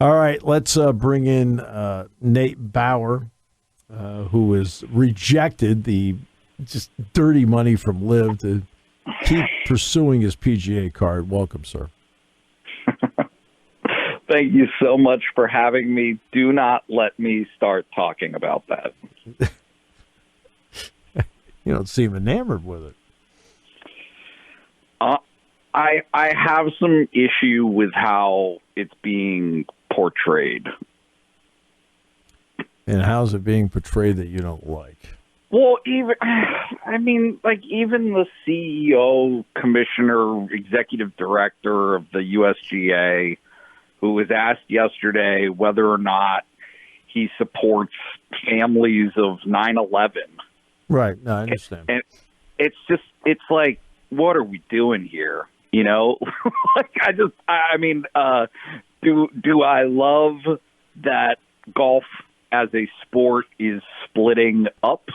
All right, let's bring in Nate Bauer, who has rejected the just dirty money from Liv to keep pursuing his PGA card. Welcome, sir. Thank you so much for having me. Do not let me start talking about that. You don't seem enamored with it. I have some issue with how it's being portrayed. And how's it being portrayed that you don't like? Well, even the CEO, commissioner, executive director of the USGA, who was asked yesterday whether or not he supports families of 9/11. Right, no, I understand. And it's like, what are we doing here? You know, do I love that golf as a sport is splitting up?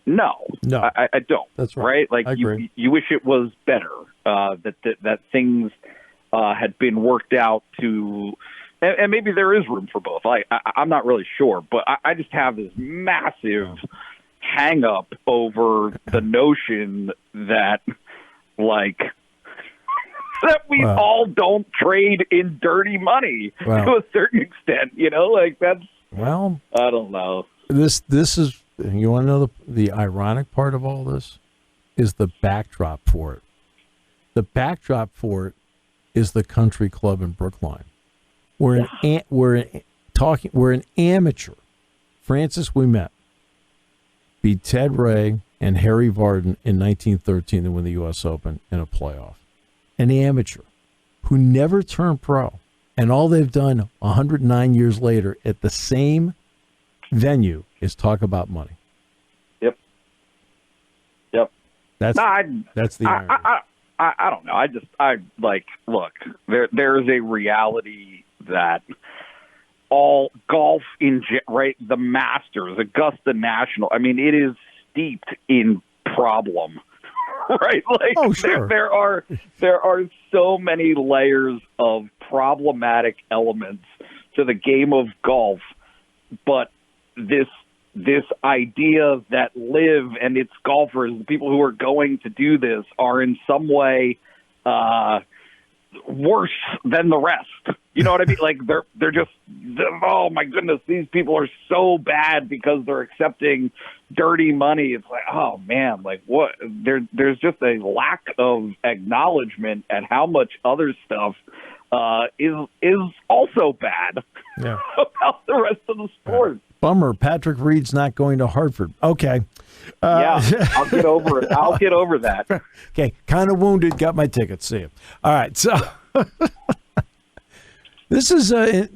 No, I don't. That's right. Like, you wish it was better, that things had been worked out to, and maybe there is room for both. I'm not really sure, but I just have this massive hang up over the notion that, like, that we all don't trade in dirty money to a certain extent, you know, like that's, I don't know. This is, you want to know the ironic part of all this is the backdrop for it. The backdrop for it is the country club in Brookline. We're an amateur. Francis Ouimet beat Ted Ray and Harry Vardon in 1913 to win the U.S. Open in a playoff. An amateur who never turned pro, and all they've done 109 years later at the same venue is talk about money. Yep. That's the irony. I don't know. Look, there is a reality that all golf the Masters, Augusta National, I mean, it is steeped in problem. Right? Like, sure. There are so many layers of problematic elements to the game of golf, but this idea that Liv and its golfers, the people who are going to do this, are in some way worse than the rest. You know what I mean? Like, they're just, oh my goodness, these people are so bad because they're accepting dirty money. It's like, oh man, like what? There's just a lack of acknowledgement at how much other stuff is also bad about the rest of the sport. Bummer. Patrick Reed's not going to Hartford. Okay. I'll get over it. I'll get over that. Okay. Kind of wounded. Got my ticket. See you. All right. So this is a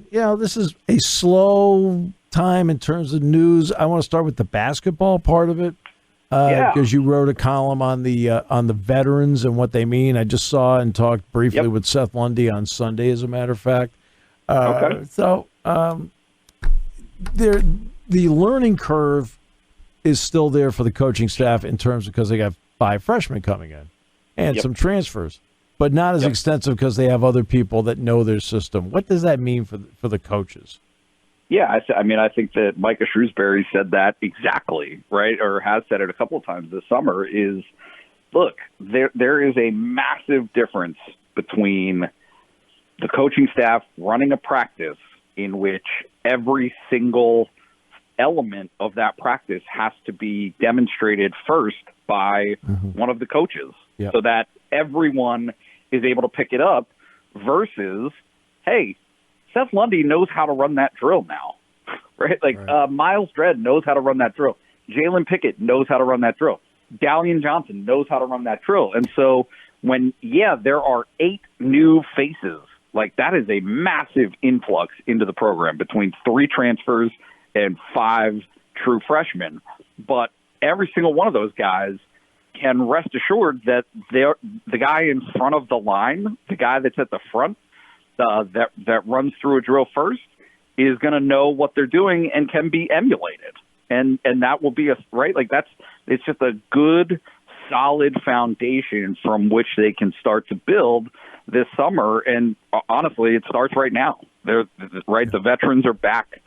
slow time in terms of news. I want to start with the basketball part of it because you wrote a column on the veterans and what they mean. I just saw and talked briefly with Seth Lundy on Sunday, as a matter of fact. Okay. So the learning curve is still there for the coaching staff in terms of, because they got 5 freshmen coming in and some transfers, but not as extensive because they have other people that know their system. What does that mean for the coaches? Yeah, I think that Micah Shrewsbury said that exactly, right, or has said it a couple of times this summer, is, look, there is a massive difference between the coaching staff running a practice in which every single element of that practice has to be demonstrated first by one of the coaches so that everyone is able to pick it up, versus, hey, Seth Lundy knows how to run that drill now, right? Like, Miles Dredd knows how to run that drill. Jalen Pickett knows how to run that drill. Dalian Johnson knows how to run that drill. And so when, there are 8 new faces, like, that is a massive influx into the program between 3 transfers and 5 true freshmen. But every single one of those guys can rest assured that the guy in front of the line, the guy that's at the front, that runs through a drill first, is going to know what they're doing and can be emulated. And that will be it's just a good, solid foundation from which they can start to build this summer. And honestly, it starts right now. they're right. The veterans are back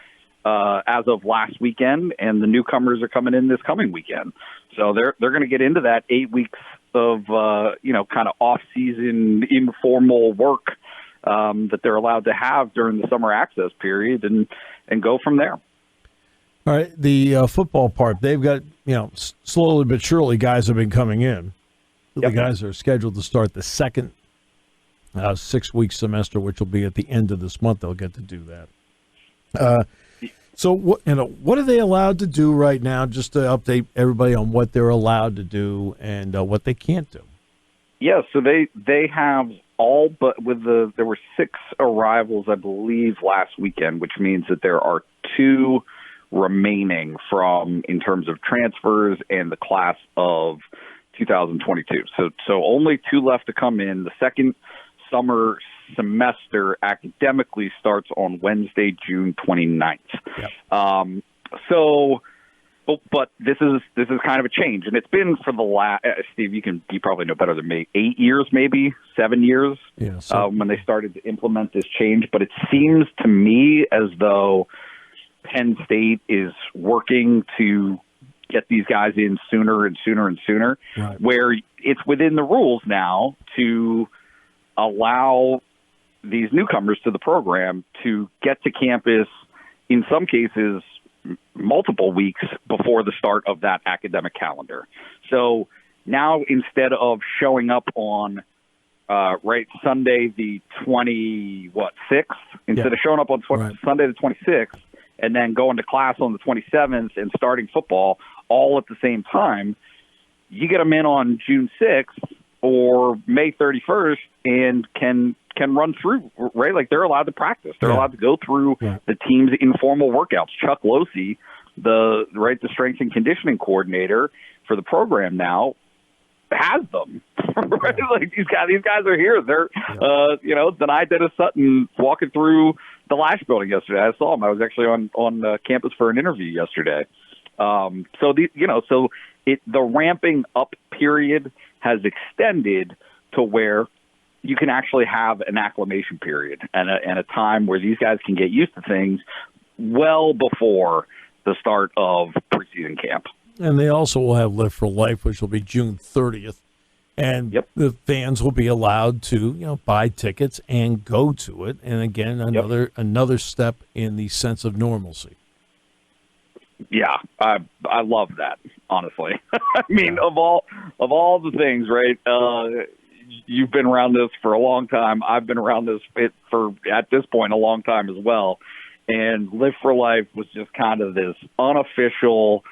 as of last weekend, and the newcomers are coming in this coming weekend. So they're going to get into that 8 weeks of kind of off-season informal work that they're allowed to have during the summer access period, and go from there. All right, the football part, they've got, slowly but surely guys have been coming in. The guys are scheduled to start the second 6-week semester, which will be at the end of this month. They'll get to do that. So what are they allowed to do right now, just to update everybody on what they're allowed to do and what they can't do? Yeah, so they have all but there were 6 arrivals, I believe, last weekend, which means that there are 2 remaining in terms of transfers and the class of 2022. So only 2 left to come in. The second summer semester academically starts on Wednesday, June 29th. Yep. But this is kind of a change, and it's been for the last. Steve, you probably know better than me. 8 years, maybe 7 years, when they started to implement this change. But it seems to me as though Penn State is working to get these guys in sooner and sooner and sooner, right, where it's within the rules now to allow these newcomers to the program to get to campus, in some cases, multiple weeks before the start of that academic calendar. So now, instead of showing up on Sunday the 26th, instead of showing up on Sunday the 26th and then going to class on the 27th and starting football all at the same time, you get them in on June 6th or May 31st and can run through, right? Like, they're allowed to practice. They're allowed to go through the team's informal workouts. Chuck Losey, the strength and conditioning coordinator for the program now, has them, right? Like, these guys are here. They're, Denai Dennis Sutton walking through the Lash building yesterday. I saw him. I was actually on campus for an interview yesterday. The ramping up period has extended to where you can actually have an acclimation period and a time where these guys can get used to things well before the start of preseason camp. And they also will have Live for Life, which will be June 30th. And the fans will be allowed to, buy tickets and go to it. And again, another step in the sense of normalcy. Yeah, I love that, honestly. I mean, of all the things, right? You've been around this for a long time. I've been around this for, at this point, a long time as well. And Live for Life was just kind of this unofficial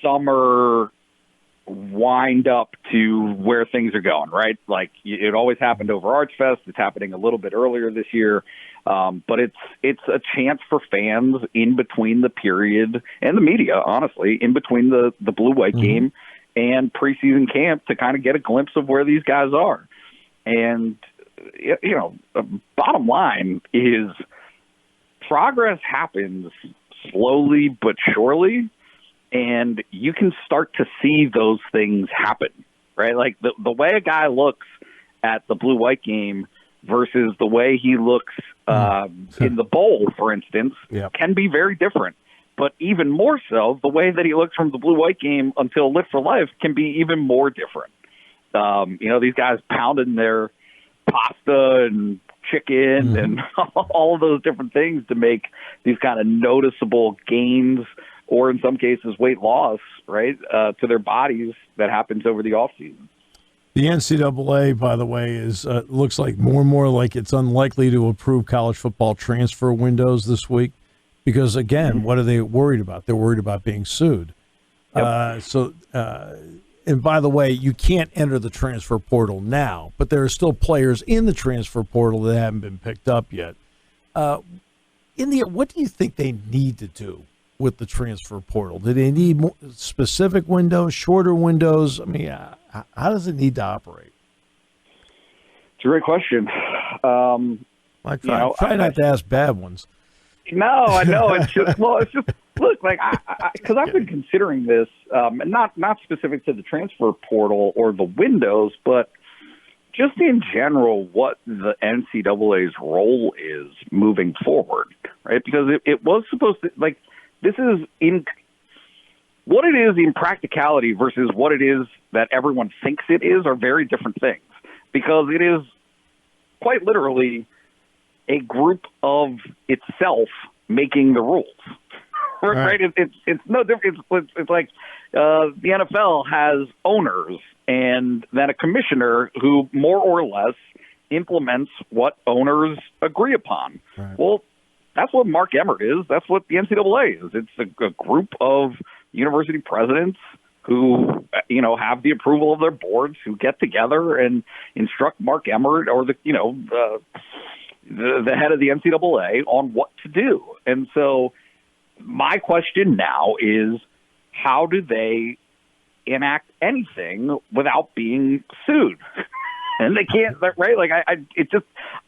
summer wind up to where things are going, right? Like, it always happened over ArchFest. It's happening a little bit earlier this year. But it's a chance for fans in between the period, and the media, honestly, in between the blue-white game and preseason camp, to kind of get a glimpse of where these guys are. And, the bottom line is progress happens slowly but surely, and you can start to see those things happen, right? Like, the way a guy looks at the blue-white game versus the way he looks in the bowl, for instance, can be very different. But even more so, the way that he looks from the blue-white game until Live for Life can be even more different. These guys pounding their pasta and chicken and all of those different things to make these kind of noticeable gains, or in some cases weight loss, right, to their bodies that happens over the offseason. The NCAA, by the way, looks like more and more like it's unlikely to approve college football transfer windows this week because, again, what are they worried about? They're worried about being sued. And by the way, you can't enter the transfer portal now, but there are still players in the transfer portal that haven't been picked up yet. What do you think they need to do with the transfer portal? Do they need more specific windows, shorter windows? I mean, how does it need to operate? It's a great question. I try not to ask bad ones. No, I know. It's just look, like, because I've been considering this, and not specific to the transfer portal or the windows, but just in general what the NCAA's role is moving forward, right? Because it was supposed to, like, this is in what it is in practicality versus what it is that everyone thinks it is are very different things, because it is quite literally a group of itself making the rules. Right? It's no different. It's like the NFL has owners and then a commissioner who more or less implements what owners agree upon. Right. Well, that's what Mark Emmert is. That's what the NCAA is. It's a group of university presidents who, have the approval of their boards, who get together and instruct Mark Emmert or the head of the NCAA on what to do. And so my question now is, how do they enact anything without being sued? And they can't, right? Like,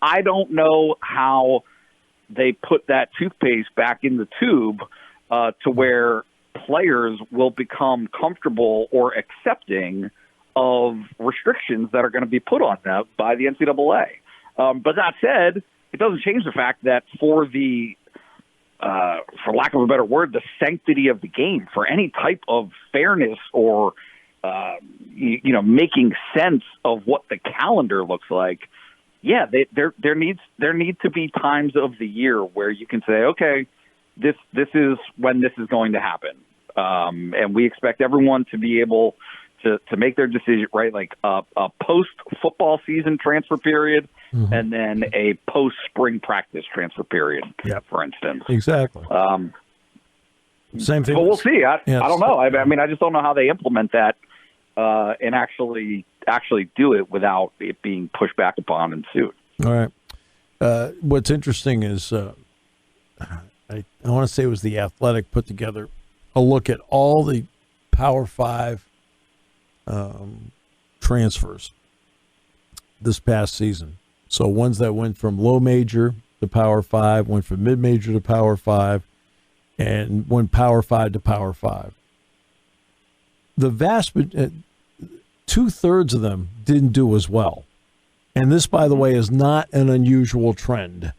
I don't know how they put that toothpaste back in the tube to where players will become comfortable or accepting of restrictions that are going to be put on them by the NCAA. But that said, it doesn't change the fact that for lack of a better word, the sanctity of the game, for any type of fairness or, making sense of what the calendar looks like, yeah, there needs to be times of the year where you can say, okay, this is when this is going to happen. And we expect everyone to be able to make their decision, right? Like a post-football season transfer period, mm-hmm. and then a post-spring practice transfer period, for instance. Exactly. Same thing. But we'll see. I don't know. I mean, I just don't know how they implement that and actually do it without it being pushed back upon and sued. All right. What's interesting is I want to say it was The Athletic put together a look at all the Power 5 transfers this past season. So ones that went from low major to Power 5, went from mid major to Power 5, and went Power 5 to Power 5. The vast 2/3 of them didn't do as well. And this, by the way, is not an unusual trend.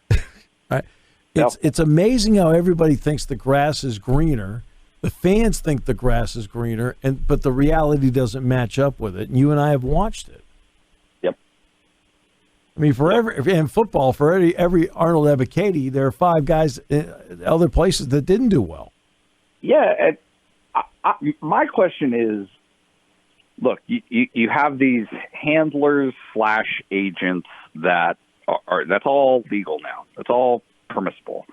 Right? It's amazing how everybody thinks the grass is greener. The fans think the grass is greener, but the reality doesn't match up with it. And you and I have watched it. Yep. I mean, in football, for every Arnold Ebiketie, there are 5 guys in other places that didn't do well. Yeah. My question is, look, you have these handlers / agents that are that's all legal now. That's all permissible.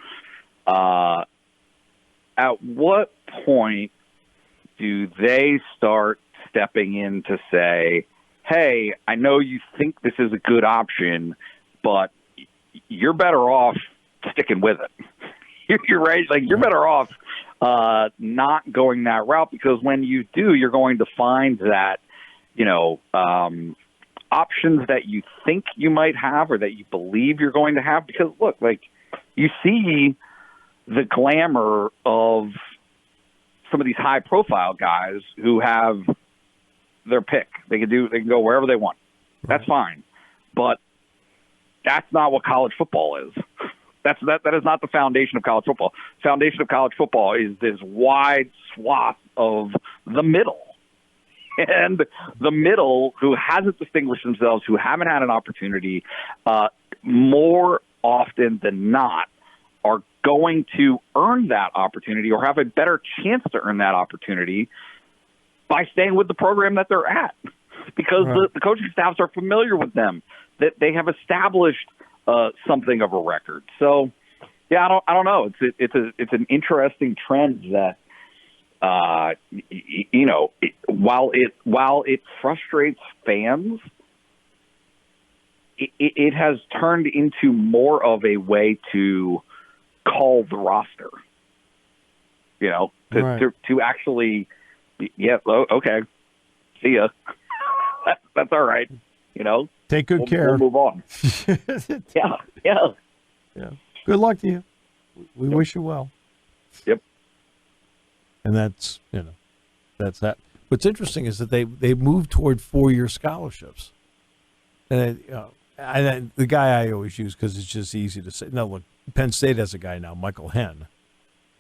At what point do they start stepping in to say, hey, I know you think this is a good option, but you're better off sticking with it. You're right. Like, you're better off not going that route, because when you do, you're going to find that, options that you think you might have or that you believe you're going to have. Because, look, like, you see the glamour of some of these high profile guys who have their pick. They can go wherever they want. That's fine. But that's not what college football is. That is not the foundation of college football. Foundation of college football is this wide swath of the middle. And the middle, who hasn't distinguished themselves, who haven't had an opportunity, more often than not, are going to earn that opportunity or have a better chance to earn that opportunity by staying with the program that they're at, because the coaching staffs are familiar with them, that they have established something of a record. So, yeah, I don't know. It's an interesting trend that, while it frustrates fans, it has turned into more of a way to call the roster, to actually, okay, see ya. That's all right. Take good care. We'll move on. Yeah. Good luck to you. We wish you well. Yep. And that's that. What's interesting is that they moved toward 4-year scholarships. And the guy I always use because it's just easy to say. No, look, Penn State has a guy now, Michael Henn,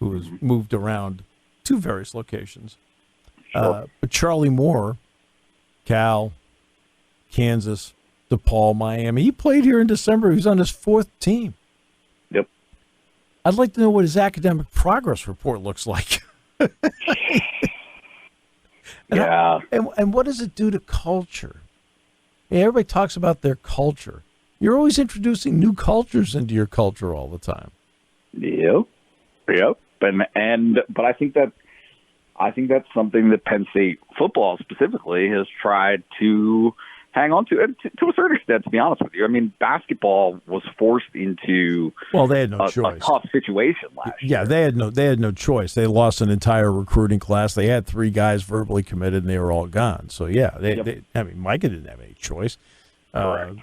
who has moved around to various locations. Sure. But Charlie Moore, Cal, Kansas, DePaul, Miami, he played here in December. He was on his 4th team. Yep. I'd like to know what his academic progress report looks like. Yeah. And what does it do to culture? Everybody talks about their culture. You're always introducing new cultures into your culture all the time. Yep. But I think that's something that Penn State football specifically has tried to hang on to, and to a certain extent, to be honest with you. I mean, basketball was forced into they had no choice. A tough situation last year. Yeah, they had no choice. They lost an entire recruiting class. They had 3 guys verbally committed, and they were all gone. So yeah, I mean, Micah didn't have any choice. Correct.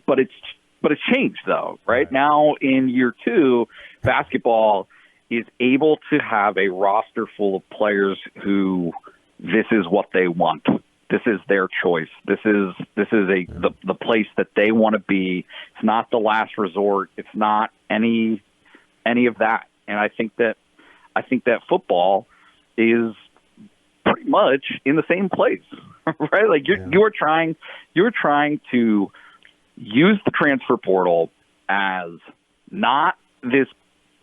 But it's changed though, right? Now in year 2, basketball is able to have a roster full of players who this is what they want. This is their choice. This is the place that they want to be. It's not the last resort. It's not any of that. And I think that football is pretty much in the same place, right? Like you're trying to use the transfer portal as not this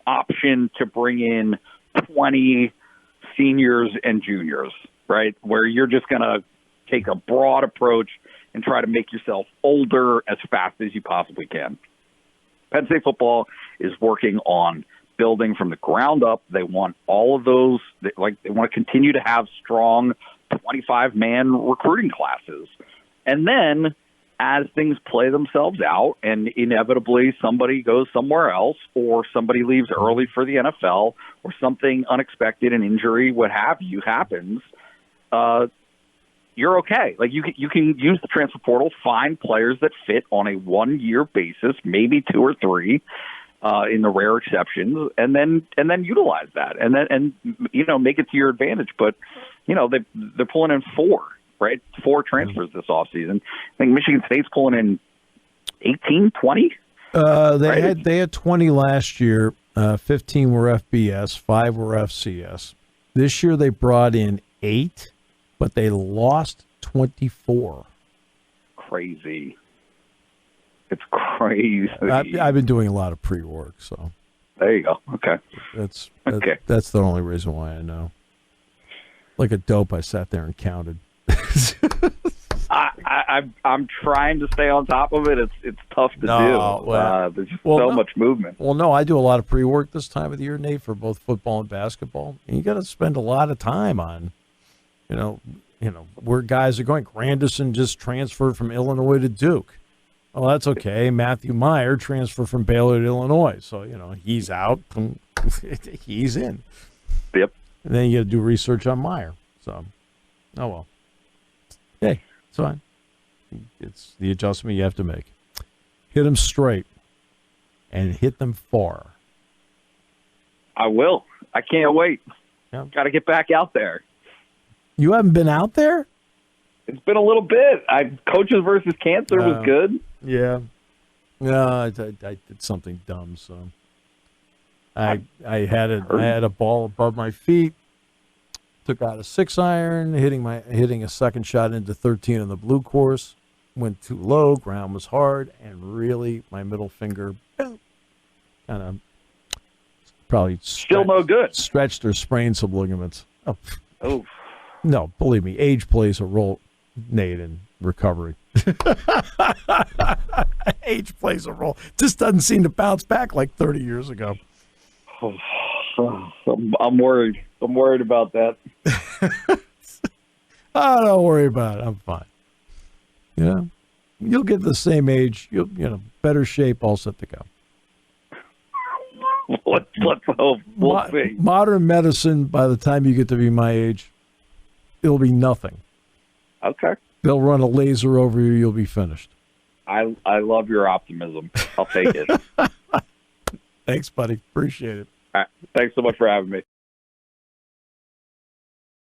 option to bring in 20 seniors and juniors, right? Where you're just going to take a broad approach and try to make yourself older as fast as you possibly can. Penn State football is working on building from the ground up. They want all of those, they want to continue to have strong 25-man recruiting classes. And then as things play themselves out and inevitably somebody goes somewhere else or somebody leaves early for the NFL or something unexpected, an injury, what have you, happens, you're okay. Like you can use the transfer portal, find players that fit on a 1-year basis, maybe 2 or 3, in the rare exceptions, and then utilize that, and make it to your advantage. But they're pulling in 4, right? 4 transfers this offseason. I think Michigan State's pulling in 18, 20. They had 20 last year. 15 were FBS, 5 were FCS. This year they brought in 8. But they lost 24. Crazy. It's crazy. I've been doing a lot of pre-work, so. There you go. Okay. That's the only reason why I know. Like a dope, I sat there and counted. I'm trying to stay on top of it. It's tough to do. There's just so much movement. Well, no, I do a lot of pre-work this time of the year, Nate, for both football and basketball. And you got to spend a lot of time on where guys are going. Granderson just transferred from Illinois to Duke. Well, that's okay. Matthew Meyer transferred from Baylor to Illinois. So, he's out. He's in. Yep. And then you got to do research on Meyer. So, oh, well. Hey, it's fine. It's the adjustment you have to make. Hit them straight and hit them far. I will. I can't wait. Yeah. Got to get back out there. You haven't been out there? It's been a little bit. Coaches versus Cancer was good. Yeah. No, I did something dumb, so I had a ball above my feet. Took out a 6-iron, hitting a second shot into 13 on the blue course. Went too low, ground was hard, and really my middle finger kind of probably still no good. Stretched or sprained some ligaments. Oh. No, believe me, age plays a role, Nate, in recovery. Age plays a role. Just doesn't seem to bounce back like 30 years ago. I'm worried. I'm worried about that. Oh, don't worry about it. I'm fine. You'll get the same age. You'll better shape, all set to go. Let's hope. We'll see. Modern medicine, by the time you get to be my age, it'll be nothing. Okay. They'll run a laser over you. You'll be finished. I love your optimism. I'll take it. Thanks, buddy. Appreciate it. All right. Thanks so much for having me.